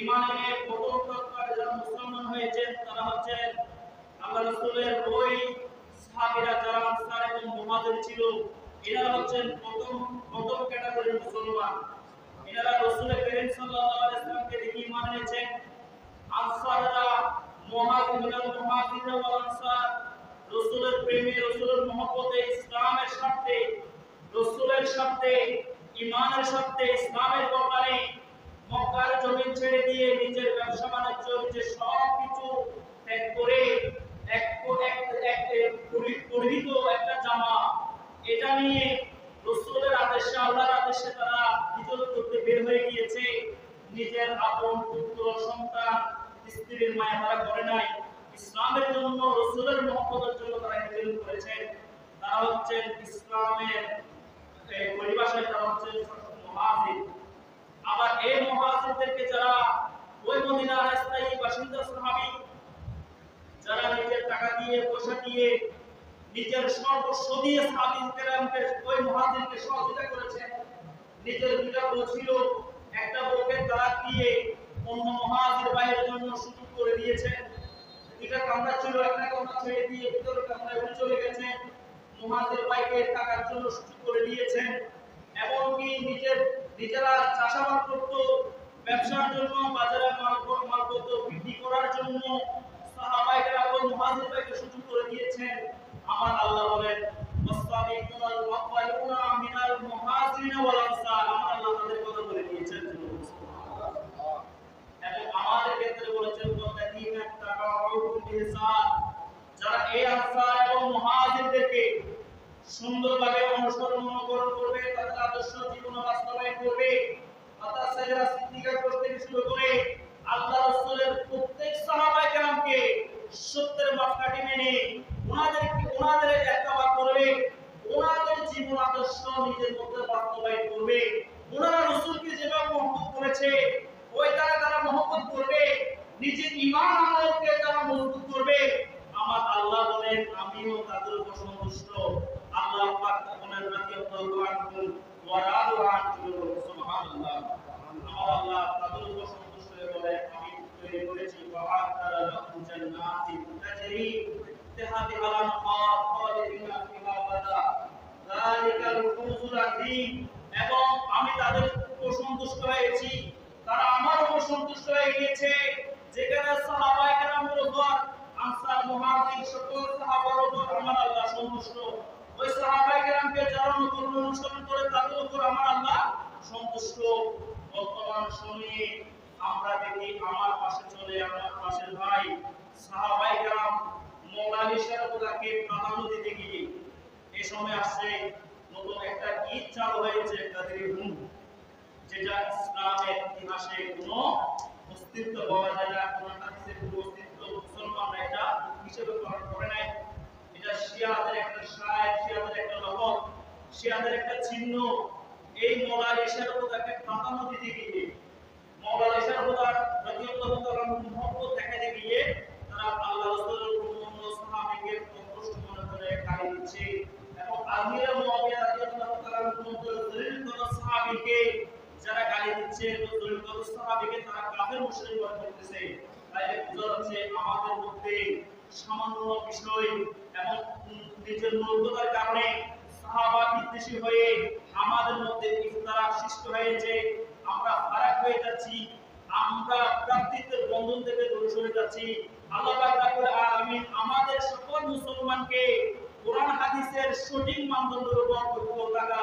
ইমানে প্রথম প্রকারে যারা মুসলমান হয়েছেন তারা হচ্ছেন আল্লাহ রাসূলের ওই সাহাবীরা যারা আনসার এবং মুহাজির ছিল, এরা হচ্ছেন প্রথম ক্যাটাগরির মুসলমান। এরা রাসূল করিম সাল্লাল্লাহু আলাইহি ওয়াসাল্লামকে দেখে ঈমান এনেছেন। আনসাররা মুহাজিরুল ওয়াল আনসার রাসূলের প্রেমে, রাসূলের মহব্বতে, ইসলামের স্বার্থে, রাসূলের স্বার্থে, ঈমানের স্বার্থে, ইসলামের ব্যাপারে মক্কার জমিন ছেড়ে দিয়ে নিজের ব্যবসা বাণিজ্য, নিজের সবকিছু ত্যাগ করে পরিহিত একটা জামা এটা নিয়ে রাসূলের আদেশে, আল্লাহর আদেশে তারা হিজরত করতে বের হয়ে গিয়েছে। নিজের আপন পুত্র সন্তান স্ত্রীর মায়া তারা করে নাই, ইসলামের জন্য, রাসূলের মহব্বতের জন্য তারা হিজরত করেছে। তারা হচ্ছেন ইসলামের পরিভাষায় তারা হচ্ছেন মুহাজির। আবার এই মুহাজিরদেরকে যারা ওই মদিনার স্থায়ী বাসিন্দা সাহাবী, যারা নিজের টাকা দিয়ে, পয়সা দিয়ে, নিজের সর্বস্ব দিয়ে সাহাবীদেরকে ওই মুহাজিরকে সহযোগিতা করেছেন। নিজের দুটা বউ ছিল, একটা বউকে তালাক দিয়ে অন্য মুহাজির ভাইয়ের জন্য সুযোগ করে দিয়েছেন। দুটা কামরা ছিল, একটা কামরা ছেড়ে দিয়ে ভিতরের কামরায় উঠে চলে গেছেন, মুহাজির ভাইকে টাকার জন্য সুযোগ করে দিয়েছেন। এমনকি নিজেরা চাষাবাদ করত, ব্যবসার জন্য বাজারে মালপত্র বিক্রি করার জন্য সাহাবায়ে ওই মুহাজির ভাইকে সুযোগ করে দিয়েছেন। আমার আল্লাহ বলেন ওয়াসাবিকুনাল আওয়ালুনা মিনাল মুহাজিরিন ওয়াল আনসার, আমার আল্লাহ তাদের কথা বলে দিয়েছেন। এবং আমাদের ক্ষেত্রে বলেছেন ওয়াল্লাযীনা তাবাউহুম বিইহসান, যারা এই আনসার এবং মুহাজিরদেরকে সুন্দরভাবে অনুকরণ করবে, তাদের আদর্শ জীবন বাস্তবায়ন করবে, অর্থাৎ সাইয়েদা সিদ্দিকা করতে শুরু করে আল্লাহ রাসূলের প্রত্যেক সাহাবায়ে কেরামকে সত্যের মাপকাঠি মেনে ওনাদের ইত্তেবা করবে, ওনাদের জীবন আদর্শ নিজের মধ্যে বাস্তবায়ন করবে। ওনারা রাসূলকে যেভাবে মহব্বত করেছে ওই তারা মহব্বত করবে, নিজের ঈমান আমলকে তারা মজবুত করবে। আমার আল্লাহ বলেন আমিও তাদের উপর সন্তুষ্ট। আল্লাহ পাক বলেন রাদিয়াল্লাহু আনহু ওয়া রাদু আনহু, সুবহানাল্লাহ। আমার আল্লাহ তাদের উপর সন্তুষ্ট হয়ে বলেন আমি তৈরি করেছি ওয়া'আদারা লাহুম জান্নাতিন তাজরি তাহতি আল-আনহার খালিদিনা ফিহা আবাদা যালিকাল ফাওজুল আযীম। এবং আমি তাদের উপর সন্তুষ্ট হয়েছি, তারা আমার উপর সন্তুষ্ট হয়ে গিয়েছে। যেখানে সাহাবায়ে কেরামের উপর, আনসার মুহাজির সকল সাহাবার উপর আমার আল্লাহ সন্তুষ্ট। ওই সাহাবায়ে কেরামকে যারা অনুসরণ করে তাদের উপর আমার আল্লাহ সন্তুষ্ট। বর্তমান সময়ে আমরা দেখি আমার পাশে চলে আমার পাশের ভাই সাহাবায়ে কেরাম মওলানা শরফুল্লাহকে প্রাধান্য দিতে গিয়ে এই সময় আসছে নতুন একটা ঈদ চালু হয়েছে কাদের হুম, যেটা ইসলামের ইতিহাসে কোনো অস্তিত্ব পাওয়া যায় না, কোনো হাদিসে কোনো অস্তিত্ব মুসলমানরা এটা হিসেবে গ্রহণ করে নাই। এটা শিয়াদের একটা শায়ের, শিয়াদের একটা লহর, শিয়াদের একটা চিহ্ন। এই মওলানা শরফুল্লাহকে প্রাধান্য দিতে গিয়ে, মওলানা শরফুল্লাহ রাদিয়াল্লাহু তাআলা মুহাব্বত দেখাতে গিয়ে তারা আল্লাহ রাসূলের অন্য সাহাবীকে অপদস্থ মনে করে গালি দিচ্ছে। এবং আমির মুআবিয়া রাদিয়াল্লাহু তাআলা দলিল সাহাবীকে যারা গালি দিচ্ছে, দলিল সাহাবীকে তারা কাফের মুশরিক মনে করতেছে। তাই বোঝা যাচ্ছে আমাদের মধ্যে সামান্য বিষয় এবং নিজের মূর্খতার কারণে সাহাবা বিদ্বেষী হয়ে আমাদের মধ্যে ইফতিরাক সৃষ্টি হয়েছে। আমরা ফারাক হয়ে যাচ্ছি, আমরা ভ্রাতৃত্বের বন্ধন থেকে দূরে সরে যাচ্ছি। আল্লাহ পাক রাব্বুল আলামিন আমাদের সকল মুসলমানকে কোরআন হাদিসের সঠিক মানদণ্ডের উপর থাকা